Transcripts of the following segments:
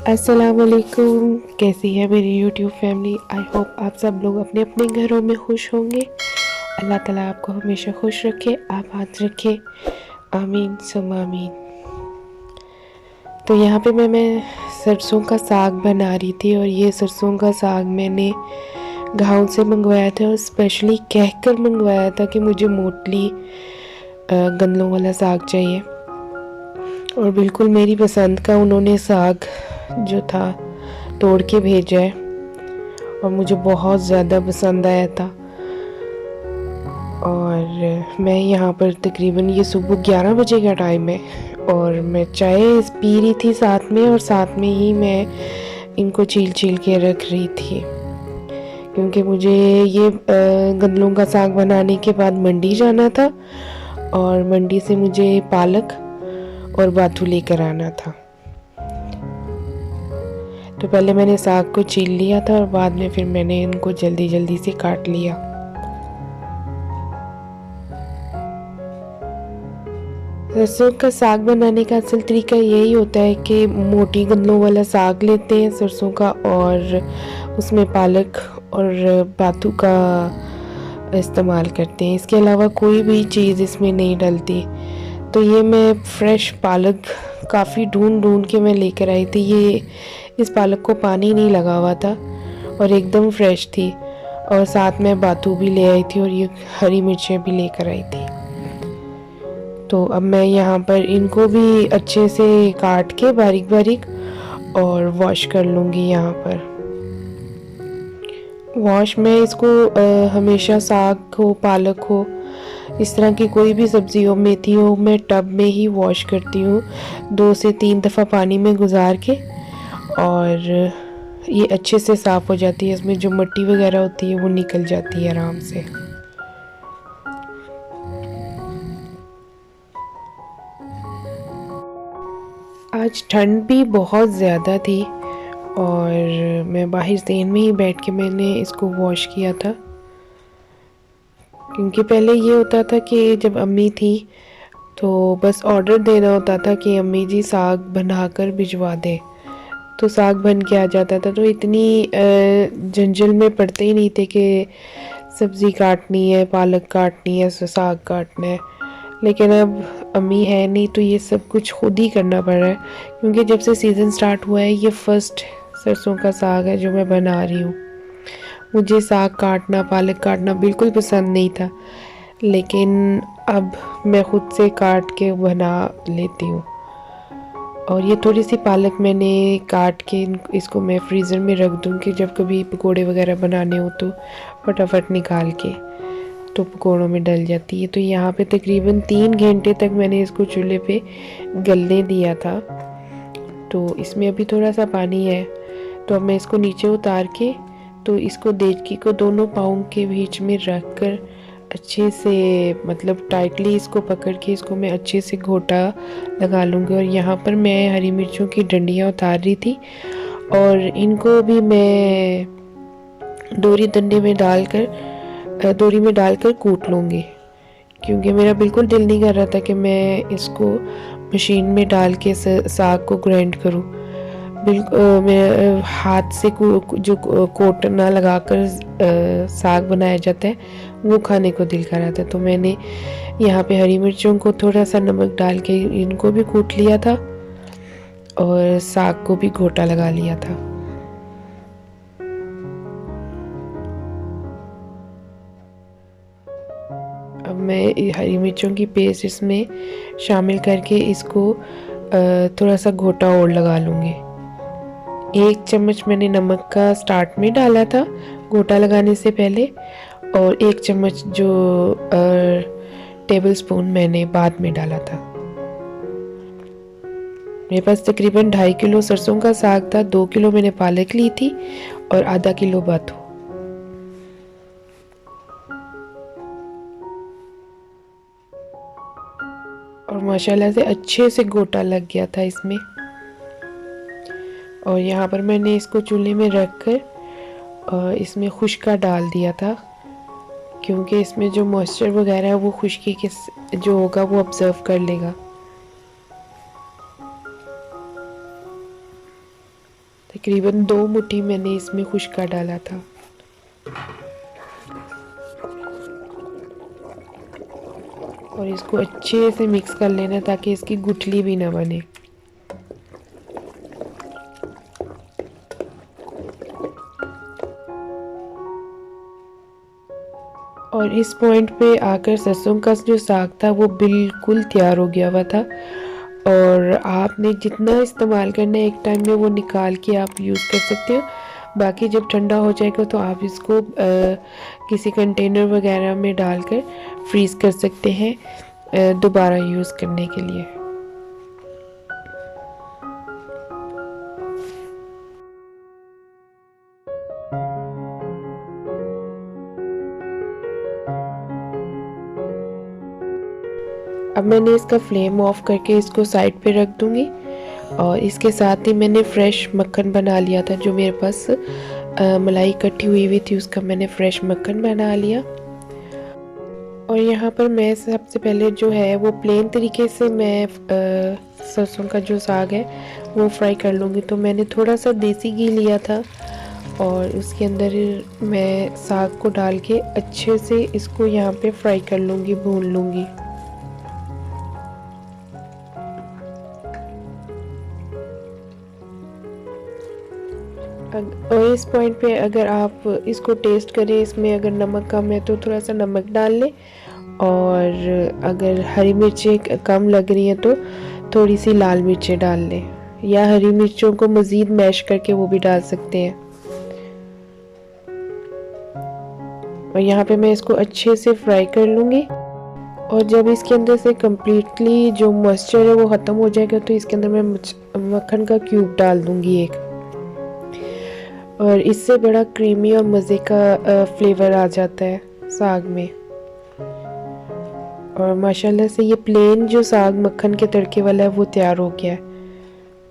अस्सलाम वालेकुम। कैसी है मेरी यूट्यूब फैमिली। आई होप आप सब लोग अपने अपने घरों में खुश होंगे। अल्लाह ताला आपको हमेशा खुश रखे, आबाद रखे, आमीन सुम आमीन। तो यहाँ पे मैं सरसों का साग बना रही थी और ये सरसों का साग मैंने गाँव से मंगवाया था और स्पेशली कहकर मंगवाया था कि मुझे मोटली गंदलों वाला साग चाहिए और बिल्कुल मेरी पसंद का उन्होंने साग जो था तोड़ के भेजा है और मुझे बहुत ज़्यादा पसंद आया था। और मैं यहाँ पर तकरीबन ये सुबह 11 बजे का टाइम है और मैं चाय पी रही थी साथ में और साथ में ही मैं इनको छील के रख रही थी क्योंकि मुझे ये गंदलों का साग बनाने के बाद मंडी जाना था और मंडी से मुझे पालक और बाथू लेकर आना था। तो पहले मैंने साग को छील लिया था और बाद में फिर मैंने इनको जल्दी जल्दी से काट लिया। सरसों का साग बनाने का असल तरीका यही होता है कि मोटी गंदलों वाला साग लेते हैं सरसों का और उसमें पालक और बाथू का इस्तेमाल करते हैं। इसके अलावा कोई भी चीज़ इसमें नहीं डलती। तो ये मैं फ्रेश पालक काफ़ी ढूंढ के मैं लेकर आई थी। ये इस पालक को पानी नहीं लगा हुआ था और एकदम फ्रेश थी और साथ में बाथू भी ले आई थी और ये हरी मिर्चें भी लेकर आई थी। तो अब मैं यहाँ पर इनको भी अच्छे से काट के बारीक बारीक और वॉश कर लूँगी। यहाँ पर वॉश में इसको हमेशा साग हो पालक हो इस तरह की कोई भी सब्ज़ी हो मेथी हो मैं टब में ही वॉश करती हूँ 2 से 3 दफ़ा पानी में गुजार के और ये अच्छे से साफ़ हो जाती है। इसमें जो मिट्टी वगैरह होती है वो निकल जाती है आराम से। आज ठंड भी बहुत ज़्यादा थी और मैं बाहर ज़ेन में ही बैठ के मैंने इसको वॉश किया था क्योंकि पहले ये होता था कि जब अम्मी थी तो बस ऑर्डर देना होता था कि अम्मी जी साग बनाकर भिजवा दें तो साग बन के आ जाता था। तो इतनी जंजल में पड़ते ही नहीं थे कि सब्ज़ी काटनी है, पालक काटनी है, साग काटना है। लेकिन अब अम्मी है नहीं तो ये सब कुछ खुद ही करना पड़ रहा है क्योंकि जब से सीज़न स्टार्ट हुआ है ये फर्स्ट सरसों का साग है जो मैं बना रही हूँ। मुझे साग काटना पालक काटना बिल्कुल पसंद नहीं था लेकिन अब मैं खुद से काट के बना लेती हूँ। और ये थोड़ी सी पालक मैंने काट के इसको मैं फ्रीज़र में रख दूँ कि जब कभी पकोड़े वगैरह बनाने हो तो फटाफट निकाल के तो पकोड़ों में डल जाती है। तो यहाँ पे तकरीबन 3 घंटे तक मैंने इसको चूल्हे पे गलने दिया था। तो इसमें अभी थोड़ा सा पानी है तो अब मैं इसको नीचे उतार के तो इसको देचकी को दोनों पाँव के बीच में रख कर अच्छे से मतलब टाइटली इसको पकड़ के इसको मैं अच्छे से घोटा लगा लूँगी। और यहाँ पर मैं हरी मिर्चों की डंडियाँ उतार रही थी और इनको भी मैं डोरी में डालकर कूट लूँगी क्योंकि मेरा बिल्कुल दिल नहीं कर रहा था कि मैं इसको मशीन में डाल के साग को ग्राइंड करूँ। बिल्कुल मैं हाथ से जो कोट ना लगाकर साग बनाया जाता है वो खाने को दिल कर रहा था। तो मैंने यहाँ पे हरी मिर्चों को थोड़ा सा नमक डाल के इनको भी कूट लिया था और साग को भी घोटा लगा लिया था। अब मैं हरी मिर्चों की पेस्ट इसमें शामिल करके इसको थोड़ा सा घोटा और लगा लूँगी। 1 चम्मच मैंने नमक का स्टार्ट में डाला था घोटा लगाने से पहले और 1 चम्मच जो टेबल स्पून मैंने बाद में डाला था। मेरे पास तकरीबन 2.5 किलो सरसों का साग था, 2 किलो मैंने पालक ली थी और आधा किलो बाथू। और माशाल्लाह से अच्छे से गोटा लग गया था इसमें। और यहाँ पर मैंने इसको चूल्हे में रख कर इसमें खुश्का डाल दिया था क्योंकि इसमें जो मॉइस्चर वगैरह है वो खुश्की के जो होगा वो ऑब्जर्व कर लेगा। तकरीबन 2 मुट्ठी मैंने इसमें खुश्का डाला था। और इसको अच्छे से मिक्स कर लेना ताकि इसकी गुठली भी ना बने। और इस पॉइंट पे आकर सरसों का जो साग था वो बिल्कुल तैयार हो गया हुआ था। और आपने जितना इस्तेमाल करना है एक टाइम में वो निकाल के आप यूज़ कर सकते हो। बाकी जब ठंडा हो जाएगा तो आप इसको किसी कंटेनर वगैरह में डालकर फ्रीज़ कर सकते हैं दोबारा यूज़ करने के लिए। अब मैंने इसका फ्लेम ऑफ करके इसको साइड पे रख दूँगी। और इसके साथ ही मैंने फ्रेश मक्खन बना लिया था, जो मेरे पास मलाई इकट्ठी हुई थी उसका मैंने फ्रेश मक्खन बना लिया। और यहाँ पर मैं सबसे पहले जो है वो प्लेन तरीके से मैं सरसों का जो साग है वो फ्राई कर लूँगी। तो मैंने थोड़ा सा देसी घी लिया था और उसके अंदर मैं साग को डाल के अच्छे से इसको यहाँ पे फ्राई कर लूँगी, भून लूँगी। और इस पॉइंट पे अगर आप इसको टेस्ट करें, इसमें अगर नमक कम है तो थोड़ा सा नमक डाल लें। और अगर हरी मिर्चें कम लग रही हैं तो थोड़ी सी लाल मिर्चें डाल लें, या हरी मिर्चों को मज़ीद मैश करके वो भी डाल सकते हैं। और यहाँ पे मैं इसको अच्छे से फ्राई कर लूँगी। और जब इसके अंदर से कम्प्लीटली जो मॉइस्चर है वो ख़त्म हो जाएगा तो इसके अंदर मैं मक्खन का क्यूब डाल दूँगी एक। और इससे बड़ा क्रीमी और मज़े का फ्लेवर आ जाता है साग में। और माशाल्लाह से ये प्लेन जो साग मक्खन के तड़के वाला है वो तैयार हो गया है।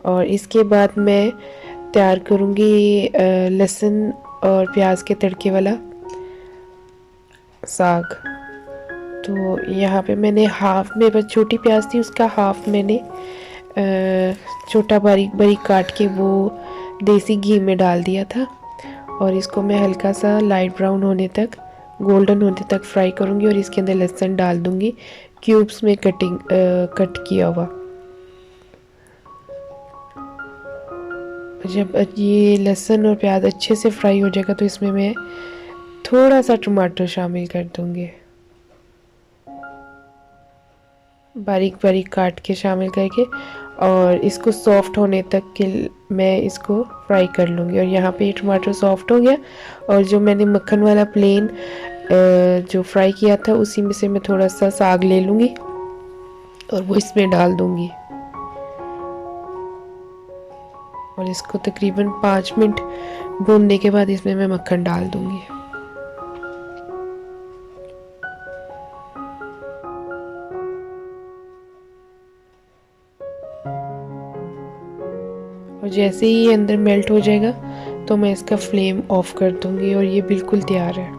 और इसके बाद मैं तैयार करूँगी लहसुन और प्याज के तड़के वाला साग। तो यहाँ पे मैंने हाफ, मेरे पास छोटी प्याज थी उसका हाफ मैंने छोटा बारीक बारीक काट के वो देसी घी में डाल दिया था। और इसको मैं हल्का सा लाइट ब्राउन होने तक, गोल्डन होने तक फ्राई करूँगी। और इसके अंदर लहसुन डाल दूँगी क्यूब्स में कट किया हुआ। जब ये लहसुन और प्याज अच्छे से फ्राई हो जाएगा तो इसमें मैं थोड़ा सा टमाटर शामिल कर दूँगी, बारीक बारीक काट के शामिल करके। और इसको सॉफ्ट होने तक के मैं इसको फ्राई कर लूँगी। और यहाँ पे टमाटर सॉफ्ट हो गया। और जो मैंने मक्खन वाला प्लेन जो फ्राई किया था उसी में से मैं थोड़ा सा साग ले लूँगी और वो इसमें डाल दूँगी। और इसको तकरीबन 5 मिनट भूनने के बाद इसमें मैं मक्खन डाल दूँगी। और जैसे ही ये अंदर मेल्ट हो जाएगा तो मैं इसका फ्लेम ऑफ कर दूँगी और ये बिल्कुल तैयार है।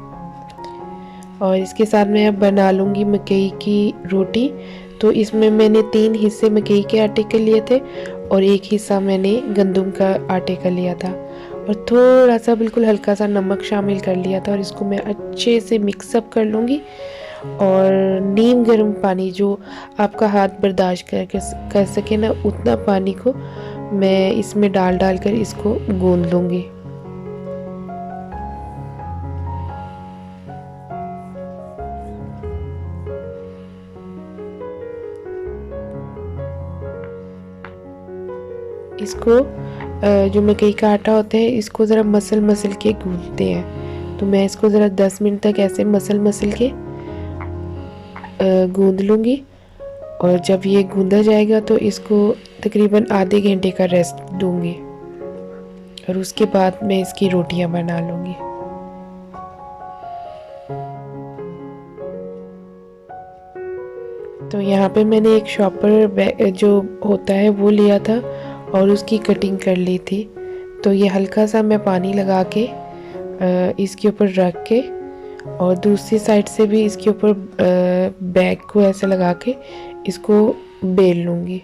और इसके साथ मैं अब बना लूँगी मकई की रोटी। तो इसमें मैंने 3 हिस्से मकई के आटे के लिए थे और 1 हिस्सा मैंने गंदम का आटे का लिया था। और थोड़ा सा बिल्कुल हल्का सा नमक शामिल कर लिया था। और इसको मैं अच्छे से मिक्सअप कर लूँगी। और नीम गर्म पानी, जो आपका हाथ बर्दाश्त कर सके ना, उतना पानी को मैं इसमें डाल कर इसको गूंद लूँगी। इसको जो मकई का आटा होता है इसको ज़रा मसल के गूंदते हैं। तो मैं इसको ज़रा 10 मिनट तक ऐसे मसल के गूंद लूँगी। और जब ये गूंदा जाएगा तो इसको तकरीबन आधे घंटे का रेस्ट दूँगी। और उसके बाद मैं इसकी रोटियां बना लूँगी। तो यहाँ पे मैंने एक शॉपर जो होता है वो लिया था और उसकी कटिंग कर ली थी। तो ये हल्का सा मैं पानी लगा के इसके ऊपर रख के और दूसरी साइड से भी इसके ऊपर बैग को ऐसे लगा के इसको बेल लूँगी।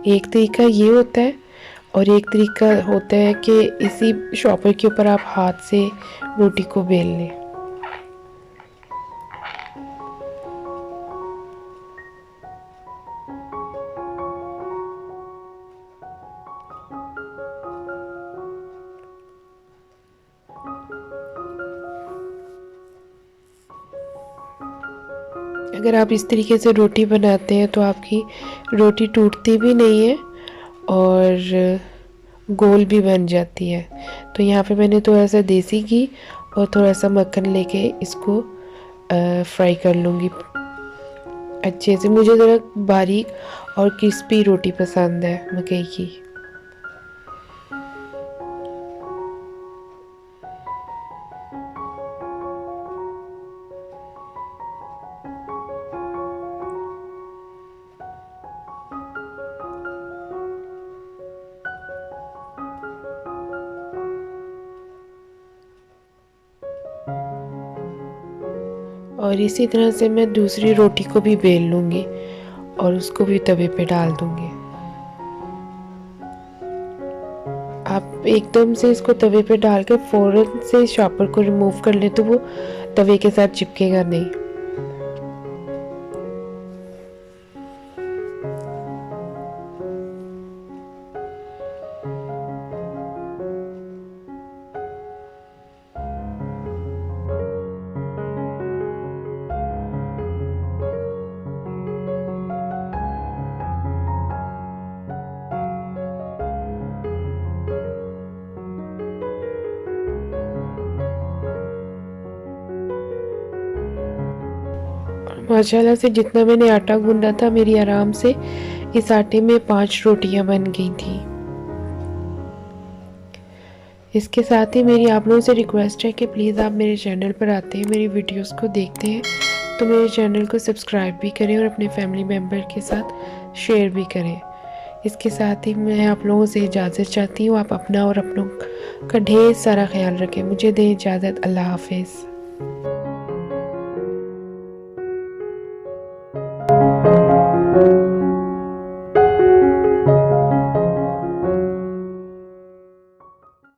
एक तरीका ये होता है। और एक तरीका होता है कि इसी शॉपर के ऊपर आप हाथ से रोटी को बेल लें। अगर आप इस तरीके से रोटी बनाते हैं तो आपकी रोटी टूटती भी नहीं है और गोल भी बन जाती है। तो यहाँ पे मैंने थोड़ा सा देसी घी और थोड़ा सा मक्खन लेके इसको फ्राई कर लूँगी अच्छे से। मुझे ज़रा बारीक और क्रिस्पी रोटी पसंद है मकई की। और इसी तरह से मैं दूसरी रोटी को भी बेल लूँगी और उसको भी तवे पे डाल दूँगी। आप एकदम से इसको तवे पे डालकर फ़ौरन से शॉपर को रिमूव कर लें तो वो तवे के साथ चिपकेगा नहीं। माशाल्लाह से जितना मैंने आटा गूंदा था मेरी आराम से इस आटे में 5 रोटियां बन गई थी। इसके साथ ही मेरी आप लोगों से रिक्वेस्ट है कि प्लीज़ आप मेरे चैनल पर आते हैं, मेरी वीडियोस को देखते हैं तो मेरे चैनल को सब्सक्राइब भी करें और अपने फैमिली मेम्बर के साथ शेयर भी करें। इसके साथ ही मैं आप लोगों से इजाज़त चाहती हूँ। आप अपना और अपनों का ढेर सारा ख्याल रखें। मुझे दें इजाज़त। अल्लाह हाफिज़।